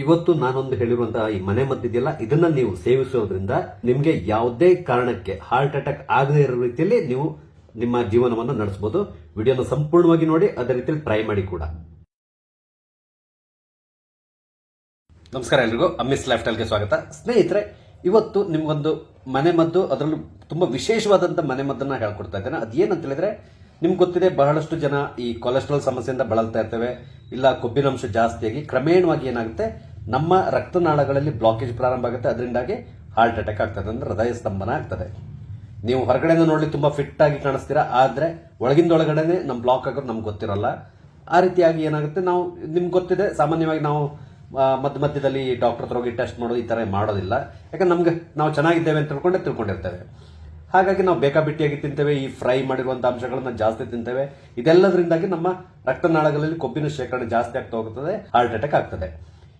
ಇವತ್ತು ನಾನೊಂದು ಹೇಳಿರುವಂತಹ ಈ ಮನೆ ಮದ್ದಿದೆಯಲ್ಲ, ಇದನ್ನ ನೀವು ಸೇವಿಸೋದ್ರಿಂದ ನಿಮಗೆ ಯಾವುದೇ ಕಾರಣಕ್ಕೆ ಹಾರ್ಟ್ ಅಟ್ಯಾಕ್ ಆಗದೇ ಇರೋ ರೀತಿಯಲ್ಲಿ ನೀವು ನಿಮ್ಮ ಜೀವನವನ್ನು ನಡೆಸಬಹುದು. ವಿಡಿಯೋನ ಸಂಪೂರ್ಣವಾಗಿ ನೋಡಿ, ಅದೇ ರೀತಿಯಲ್ಲಿ ಟ್ರೈ ಮಾಡಿ ಕೂಡ. ನಮಸ್ಕಾರ ಎಲ್ರಿಗೂ, ಅಮ್ಮಿಸ್ ಲೈಫ್ ಸ್ಟೈಲ್ಗೆ ಸ್ವಾಗತ. ಸ್ನೇಹಿತರೆ, ಇವತ್ತು ನಿಮ್ಗೊಂದು ಮನೆ ಮದ್ದು, ಅದರಲ್ಲೂ ತುಂಬಾ ವಿಶೇಷವಾದಂತ ಮನೆ ಮದ್ದನ್ನ ಹೇಳ್ಕೊಡ್ತಾ ಇದ್ದೇನೆ. ಅದೇನಂತ ಹೇಳಿದ್ರೆ, ನಿಮ್ಗೆ ಗೊತ್ತಿದೆ, ಬಹಳಷ್ಟು ಜನ ಈ ಕೊಲೆಸ್ಟ್ರಾಲ್ ಸಮಸ್ಯೆಯಿಂದ ಬಳಲ್ತಾ ಇರ್ತೇವೆ, ಇಲ್ಲ ಕೊಬ್ಬಿನಾಂಶ ಜಾಸ್ತಿಯಾಗಿ ಕ್ರಮೇಣವಾಗಿ ಏನಾಗುತ್ತೆ, ನಮ್ಮ ರಕ್ತನಾಳಗಳಲ್ಲಿ ಬ್ಲಾಕೇಜ್ ಪ್ರಾರಂಭ ಆಗುತ್ತೆ. ಅದರಿಂದಾಗಿ ಹಾರ್ಟ್ ಅಟ್ಯಾಕ್ ಆಗ್ತದೆ, ಅಂದ್ರೆ ಹೃದಯ ಸ್ತಂಭನ ಆಗ್ತದೆ. ನೀವು ಹೊರಗಡೆಯಿಂದ ನೋಡಿ ತುಂಬಾ ಫಿಟ್ ಆಗಿ ಕಾಣಿಸ್ತೀರಾ, ಆದ್ರೆ ಒಳಗಿಂದೊಳಗಡೆನೆ ನಮ್ ಬ್ಲಾಕ್ ಆಗೋದು ನಮ್ಗೆ ಗೊತ್ತಿರಲ್ಲ. ಆ ರೀತಿಯಾಗಿ ಏನಾಗುತ್ತೆ, ನಾವು ನಿಮ್ಗೆ ಗೊತ್ತಿದೆ, ಸಾಮಾನ್ಯವಾಗಿ ನಾವು ಮಧ್ಯದಲ್ಲಿ ಡಾಕ್ಟರ್ ಹತ್ರ ಹೋಗಿ ಟೆಸ್ಟ್ ಮಾಡೋದು ಈ ತರ ಮಾಡೋದಿಲ್ಲ. ಯಾಕಂದ್ರೆ ನಮ್ಗೆ ನಾವು ಚೆನ್ನಾಗಿದ್ದೇವೆ ಅಂತ ತಿಳ್ಕೊಂಡಿರ್ತೇವೆ. ಹಾಗಾಗಿ ನಾವು ಬೇಕಾಬಿಟ್ಟಿಯಾಗಿ ತಿಂತೇವೆ, ಈ ಫ್ರೈ ಮಾಡಿರುವಂತಹ ಅಂಶಗಳನ್ನ ಜಾಸ್ತಿ ತಿಂತೇವೆ. ಇದೆಲ್ಲದರಿಂದಾಗಿ ನಮ್ಮ ರಕ್ತನಾಳಗಳಲ್ಲಿ ಕೊಬ್ಬಿನ ಶೇಖರಣೆ ಜಾಸ್ತಿ ಆಗ್ತಾ ಹೋಗುತ್ತದೆ, ಹಾರ್ಟ್ ಅಟ್ಯಾಕ್ ಆಗ್ತದೆ.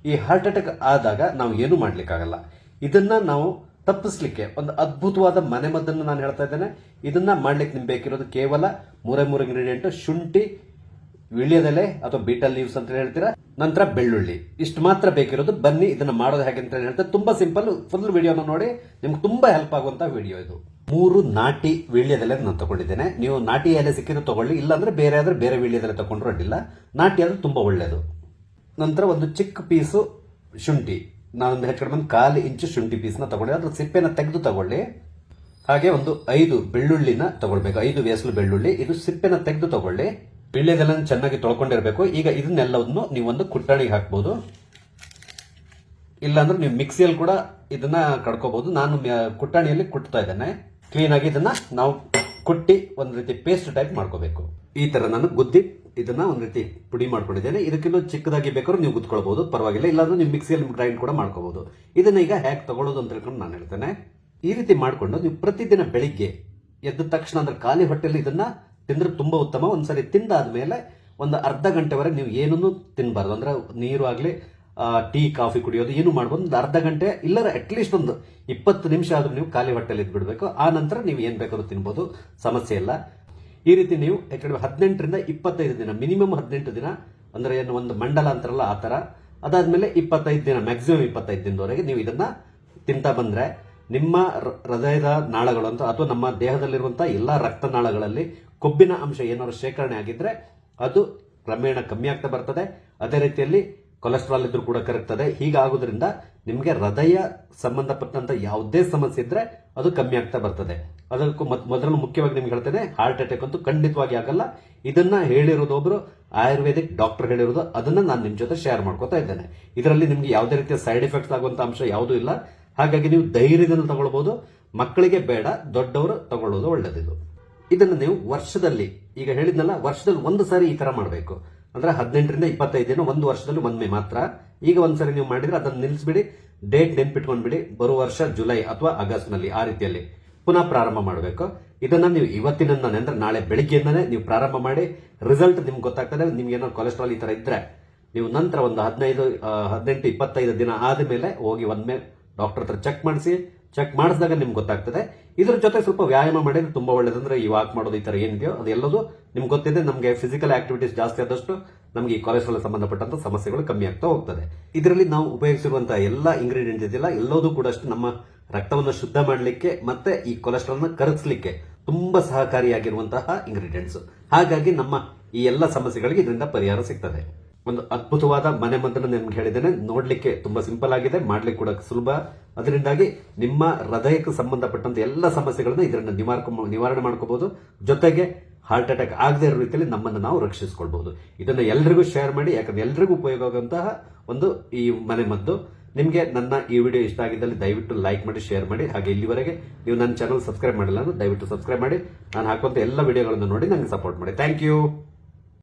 ಈ ಹಾರ್ಟ್ ಅಟ್ಯಾಕ್ ಆದಾಗ ನಾವು ಏನು ಮಾಡ್ಲಿಕ್ಕಾಗಲ್ಲ. ಇದನ್ನ ನಾವು ತಪ್ಪಿಸ್ಲಿಕ್ಕೆ ಒಂದು ಅದ್ಭುತವಾದ ಮನೆ ಮದ್ದನ್ನು ನಾನು ಹೇಳ್ತಾ ಇದ್ದೇನೆ. ಇದನ್ನ ಮಾಡ್ಲಿಕ್ಕೆ ನಿಮ್ಗೆ ಬೇಕಿರೋದು ಕೇವಲ ಮೂರೇ ಇಂಗ್ರೀಡಿಯೆಂಟ್: ಶುಂಠಿ, ವಿಳ್ಯದೆಲೆ ಅಥವಾ ಬೀಟಲ್ ಲೀವ್ಸ್ ಅಂತ ಹೇಳ್ತೀರಾ, ನಂತರ ಬೆಳ್ಳುಳ್ಳಿ. ಇಷ್ಟು ಮಾತ್ರ ಬೇಕಿರೋದು. ಬನ್ನಿ ಇದನ್ನ ಮಾಡೋದು ಹೇಗೆ ಅಂತ ಹೇಳ್ತಾರೆ. ತುಂಬಾ ಸಿಂಪಲ್. ಫುಲ್ ವಿಡಿಯೋನ ನೋಡಿ, ನಿಮ್ಗೆ ತುಂಬಾ ಹೆಲ್ಪ್ ಆಗುವಂತ ವಿಡಿಯೋ ಇದು. 3 ನಾಟಿ ವೀಳ್ಯದೆಲೆ ನಾನು ತಗೊಂಡಿದ್ದೇನೆ. ನೀವು ನಾಟಿ ಎಲೆ ಸಿಕ್ಕಿದ್ರೆ ತಗೊಳ್ಳಿ, ಇಲ್ಲಾಂದ್ರೆ ಬೇರೆ ವೀಳ್ಯದೆಲೆ ತಗೊಂಡ್ರು ಅಡ್ಡಿಲ್ಲ. ನಾಟಿ ಆದ್ರೆ ತುಂಬಾ ಒಳ್ಳೇದು. ನಂತರ ಒಂದು ಚಿಕ್ಕ ಪೀಸು ಶುಂಠಿ, ನಾನೊಂದು ಹೆಚ್ಚು ಕಡಿಮೆ 1/4 ಇಂಚು ಶುಂಠಿ ಪೀಸ್ನ ತಗೊಳ್ಳಿ, ಅದ್ರ ಸಿಪ್ಪೆನ ತೆಗೆದು ತಗೊಳ್ಳಿ. ಹಾಗೆ ಒಂದು 5 ಬೆಳ್ಳುಳ್ಳಿನ ತಗೊಳ್ಬೇಕು, 5 ವೇಸಲು ಬೆಳ್ಳುಳ್ಳಿ. ಇದು ಸಿಪ್ಪೆನ ತೆಗೆದು ತಗೊಳ್ಳಿ. ವೀಳ್ಯದೆಲೆ ಚೆನ್ನಾಗಿ ತೊಳ್ಕೊಂಡಿರ್ಬೇಕು. ಈಗ ಇದನ್ನೆಲ್ಲವನ್ನು ನೀವು ಒಂದು ಕುಟ್ಟಾಣಿಗೆ ಹಾಕ್ಬಹುದು, ಇಲ್ಲಾಂದ್ರೆ ನೀವು ಮಿಕ್ಸಿಯಲ್ಲಿ ಕೂಡ ಇದನ್ನ ಕಡ್ಕೋಬಹುದು. ನಾನು ಕುಟ್ಟಾಣಿಯಲ್ಲಿ ಕುಟ್ತಾ ಇದ್ದೇನೆ. ಕ್ಲೀನ್ ಆಗಿ ಇದನ್ನ ನಾವು ಕುಟ್ಟಿ ಒಂದು ರೀತಿ ಪೇಸ್ಟ್ ಟೈಪ್ ಮಾಡ್ಕೋಬೇಕು. ಈ ತರ ನಾನು ಗುದ್ದಿ ಇದನ್ನ ಒಂದು ರೀತಿ ಪುಡಿ ಮಾಡ್ಕೊಂಡಿದ್ದೇನೆ. ಇದಕ್ಕಿಂತ ಚಿಕ್ಕದಾಗಿ ಬೇಕಾದ್ರೂ ನೀವು ಗುದ್ಕೊಳ್ಬಹುದು, ಪರವಾಗಿಲ್ಲ. ಇಲ್ಲಾಂದ್ರೆ ನೀವು ಮಿಕ್ಸಿಯಲ್ಲಿ ಗ್ರೈಂಡ್ ಕೂಡ ಮಾಡ್ಕೋಬಹುದು. ಇದನ್ನ ಈಗ ಹೇಗೆ ತಗೊಳ್ಳೋದು ಅಂತ ಹೇಳ್ಕೊಂಡು ನಾನು ಹೇಳ್ತೇನೆ. ಈ ರೀತಿ ಮಾಡ್ಕೊಂಡು ನೀವು ಪ್ರತಿದಿನ ಬೆಳಿಗ್ಗೆ ಎದ್ದ ತಕ್ಷಣ, ಅಂದ್ರೆ ಖಾಲಿ ಹೊಟ್ಟೆಯಲ್ಲಿ ಇದನ್ನ ತಿಂದ್ರೆ ತುಂಬಾ ಉತ್ತಮ. ಒಂದ್ಸರಿ ತಿಂದಾದ್ಮೇಲೆ ಒಂದು ಅರ್ಧ ಗಂಟೆವರೆಗೆ ನೀವು ಏನನ್ನು ತಿನ್ಬಾರ್ದು. ಅಂದ್ರೆ ನೀರು ಆಗ್ಲಿ, ಟೀ ಕಾಫಿ ಕುಡಿಯೋದು ಏನು ಮಾಡ್ಬೋದು. ಒಂದು ಅರ್ಧ ಗಂಟೆ ಇಲ್ಲರ ಅಟ್ಲೀಸ್ಟ್ ಒಂದು 20 ನಿಮಿಷ ಆದ್ರೂ ನೀವು ಖಾಲಿ ಹೊಟ್ಟೆಲಿ ಇದ್ಬಿಡ್ಬೇಕು. ಆ ನಂತರ ನೀವು ಏನ್ ಬೇಕಾದ್ರೂ ತಿನ್ಬೋದು, ಸಮಸ್ಯೆ ಇಲ್ಲ. ಈ ರೀತಿ ನೀವು 18ರಿಂದ 25 ದಿನ, ಮಿನಿಮಮ್ 18 ದಿನ, ಅಂದ್ರೆ ಏನು ಒಂದು ಮಂಡಲ ಅಂತಾರಲ್ಲ ಆ ತರ. ಅದಾದ್ಮೇಲೆ 25 ದಿನ, ಮ್ಯಾಕ್ಸಿಮಮ್ 25 ದಿನದವರೆಗೆ ನೀವು ಇದನ್ನ ತಿಂತಾ ಬಂದ್ರೆ ನಿಮ್ಮ ಹೃದಯದ ನಾಳಗಳು ಅಂತ, ಅಥವಾ ನಮ್ಮ ದೇಹದಲ್ಲಿರುವಂತಹ ಎಲ್ಲಾ ರಕ್ತನಾಳಗಳಲ್ಲಿ ಕೊಬ್ಬಿನ ಅಂಶ ಏನಾದ್ರು ಶೇಖರಣೆ ಆಗಿದ್ರೆ ಅದು ಕ್ರಮೇಣ ಕಮ್ಮಿ ಆಗ್ತಾ ಬರ್ತದೆ. ಅದೇ ರೀತಿಯಲ್ಲಿ ಕೊಲೆಸ್ಟ್ರಾಲ್ ಇದ್ರೂ ಕೂಡ ಕರಗ್ತದೆ. ಹೀಗಾಗೋದ್ರಿಂದ ನಿಮಗೆ ಹೃದಯ ಸಂಬಂಧಪಟ್ಟಂತ ಯಾವುದೇ ಸಮಸ್ಯೆ ಇದ್ರೆ ಅದು ಕಮ್ಮಿ ಆಗ್ತಾ ಬರ್ತದೆ. ಅದಕ್ಕೂ ಮೊದಲು ಮುಖ್ಯವಾಗಿ ನಿಮ್ಗೆ ಹೇಳ್ತೇನೆ, ಹಾರ್ಟ್ ಅಟ್ಯಾಕ್ ಅಂತೂ ಖಂಡಿತವಾಗಿ ಆಗಲ್ಲ. ಇದನ್ನ ಹೇಳಿರೋದು ಒಬ್ರು ಆಯುರ್ವೇದಿಕ್ ಡಾಕ್ಟರ್ ಹೇಳಿರೋದು, ಅದನ್ನ ನಾನು ನಿಮ್ ಜೊತೆ ಶೇರ್ ಮಾಡ್ಕೋತಾ ಇದ್ದೇನೆ. ಇದರಲ್ಲಿ ನಿಮ್ಗೆ ಯಾವುದೇ ರೀತಿಯ ಸೈಡ್ ಎಫೆಕ್ಟ್ಸ್ ಆಗುವಂತ ಅಂಶ ಯಾವುದೂ ಇಲ್ಲ. ಹಾಗಾಗಿ ನೀವು ಧೈರ್ಯದಿಂದ ತಗೊಳ್ಬಹುದು. ಮಕ್ಕಳಿಗೆ ಬೇಡ, ದೊಡ್ಡವರು ತಗೊಳ್ಳೋದು ಒಳ್ಳೆದಿದು. ಇದನ್ನು ನೀವು ವರ್ಷದಲ್ಲಿ, ಈಗ ಹೇಳಿದ್ನಲ್ಲ, ವರ್ಷದಲ್ಲಿ ಒಂದು ಸಾರಿ ಈ ತರ ಮಾಡಬೇಕು. ಅಂದ್ರೆ 18ರಿಂದ 25 ದಿನ, ಒಂದು ವರ್ಷದಲ್ಲಿ ಒಮ್ಮೆ ಮಾತ್ರ. ಈಗ ಒಂದ್ಸರಿ ನೀವು ಮಾಡಿದ್ರೆ ಅದನ್ನ ನಿಲ್ಲಿಸ್ಬಿಡಿ, ಡೇಟ್ ನೆನ್ಪಿಟ್ಕೊಂಡ್ಬಿಡಿ. ಬರುವ ವರ್ಷ ಜುಲೈ ಅಥವಾ ಆಗಸ್ಟ್ ನಲ್ಲಿ ಆ ರೀತಿಯಲ್ಲಿ ಪುನಃ ಪ್ರಾರಂಭ ಮಾಡಬೇಕು. ಇದನ್ನ ನೀವು ಇವತ್ತಿನಿಂದಾನೆ, ಅಂದ್ರೆ ನಾಳೆ ಬೆಳಿಗ್ಗೆಯಿಂದಾನೆ ನೀವು ಪ್ರಾರಂಭ ಮಾಡಿ. ರಿಸಲ್ಟ್ ನಿಮ್ಗೆ ಗೊತ್ತಾಗ್ತದೆ. ನಿಮ್ಗೆ ಏನೋ ಕೊಲೆಸ್ಟ್ರಾಲ್ ಈ ತರ ಇದ್ರೆ ನೀವು ನಂತರ ಒಂದು 18, 25 ದಿನ ಆದ್ಮೇಲೆ ಹೋಗಿ ಒಮ್ಮೆ ಡಾಕ್ಟರ್ ಹತ್ರ ಚೆಕ್ ಮಾಡಿಸಿದಾಗ ನಿಮ್ಗೆ ಗೊತ್ತಾಗ್ತದೆ. ಇದ್ರ ಜೊತೆ ಸ್ವಲ್ಪ ವ್ಯಾಯಾಮ ಮಾಡಿದ್ರೆ ತುಂಬಾ ಒಳ್ಳೇದಂದ್ರೆ ಈ ವಾಕ್ ಮಾಡೋದು ಈ ತರ ಏನಿದೆಯೋ ಅದೆಲ್ಲದು ನಿಮ್ಗೆ ಗೊತ್ತಿದೆ. ನಮಗೆ ಫಿಸಿಕಲ್ ಆಕ್ಟಿವಿಟೀಸ್ ಜಾಸ್ತಿ ಆದಷ್ಟು ನಮ್ಗೆ ಈ ಕೊಲೆಸ್ಟ್ರಾಲ್ ಸಂಬಂಧಪಟ್ಟಂತ ಸಮಸ್ಯೆಗಳು ಕಮ್ಮಿ ಆಗ್ತಾ ಹೋಗ್ತದೆ. ಇದರಲ್ಲಿ ನಾವು ಉಪಯೋಗಿಸಿರುವಂತಹ ಎಲ್ಲಾ ಇಂಗ್ರೀಡಿಯೆಂಟ್ ಇದೆಯಲ್ಲ, ಎಲ್ಲದೂ ಕೂಡ ಅಷ್ಟು ನಮ್ಮ ರಕ್ತವನ್ನು ಶುದ್ಧ ಮಾಡಲಿಕ್ಕೆ ಮತ್ತೆ ಈ ಕೊಲೆಸ್ಟ್ರಾಲ್ ನ ಕರಗಿಸಲಿಕ್ಕೆ ತುಂಬಾ ಸಹಕಾರಿಯಾಗಿರುವಂತಹ ಇಂಗ್ರೀಡಿಯೆಂಟ್ಸ್. ಹಾಗಾಗಿ ನಮ್ಮ ಈ ಎಲ್ಲ ಸಮಸ್ಯೆಗಳಿಗೆ ಇದರಿಂದ ಪರಿಹಾರ ಸಿಗ್ತದೆ. ಒಂದು ಅದ್ಭುತವಾದ ಮನೆ ಮದ್ದನ್ನು ನಿಮ್ಗೆ ಹೇಳಿದ್ದೇನೆ. ನೋಡ್ಲಿಕ್ಕೆ ತುಂಬಾ ಸಿಂಪಲ್ ಆಗಿದೆ, ಮಾಡ್ಲಿಕ್ಕೆ ಕೂಡ ಸುಲಭ. ಅದರಿಂದಾಗಿ ನಿಮ್ಮ ಹೃದಯಕ್ಕೆ ಸಂಬಂಧಪಟ್ಟಂತ ಎಲ್ಲ ಸಮಸ್ಯೆಗಳನ್ನ ಇದರಿಂದ ನಿವಾರಣೆ ಮಾಡ್ಕೋಬಹುದು. ಜೊತೆಗೆ ಹಾರ್ಟ್ ಅಟ್ಯಾಕ್ ಆಗದೇ ಇರೋ ರೀತಿಯಲ್ಲಿ ನಮ್ಮನ್ನು ನಾವು ರಕ್ಷಿಸಿಕೊಳ್ಬಹುದು. ಇದನ್ನ ಎಲ್ರಿಗೂ ಶೇರ್ ಮಾಡಿ, ಯಾಕಂದ್ರೆ ಎಲ್ರಿಗೂ ಉಪಯೋಗ ಆಗುವಂತಹ ಒಂದು ಈ ಮನೆ ಮದ್ದು. ನಿಮ್ಗೆ ನನ್ನ ಈ ವಿಡಿಯೋ ಇಷ್ಟ ಆಗಿದ್ದಲ್ಲಿ ದಯವಿಟ್ಟು ಲೈಕ್ ಮಾಡಿ, ಶೇರ್ ಮಾಡಿ. ಹಾಗೆ ಇಲ್ಲಿವರೆಗೆ ನೀವು ನನ್ನ ಚಾನಲ್ ಸಬ್ಸ್ಕ್ರೈಬ್ ಮಾಡಿಲ್ಲ ಅಂದ್ರೆ ದಯವಿಟ್ಟು ಸಬ್ಸ್ಕ್ರೈಬ್ ಮಾಡಿ. ನಾನು ಹಾಕುವಂತ ಎಲ್ಲ ವಿಡಿಯೋಗಳನ್ನು ನೋಡಿ ನನಗೆ ಸಪೋರ್ಟ್ ಮಾಡಿ. Thank you.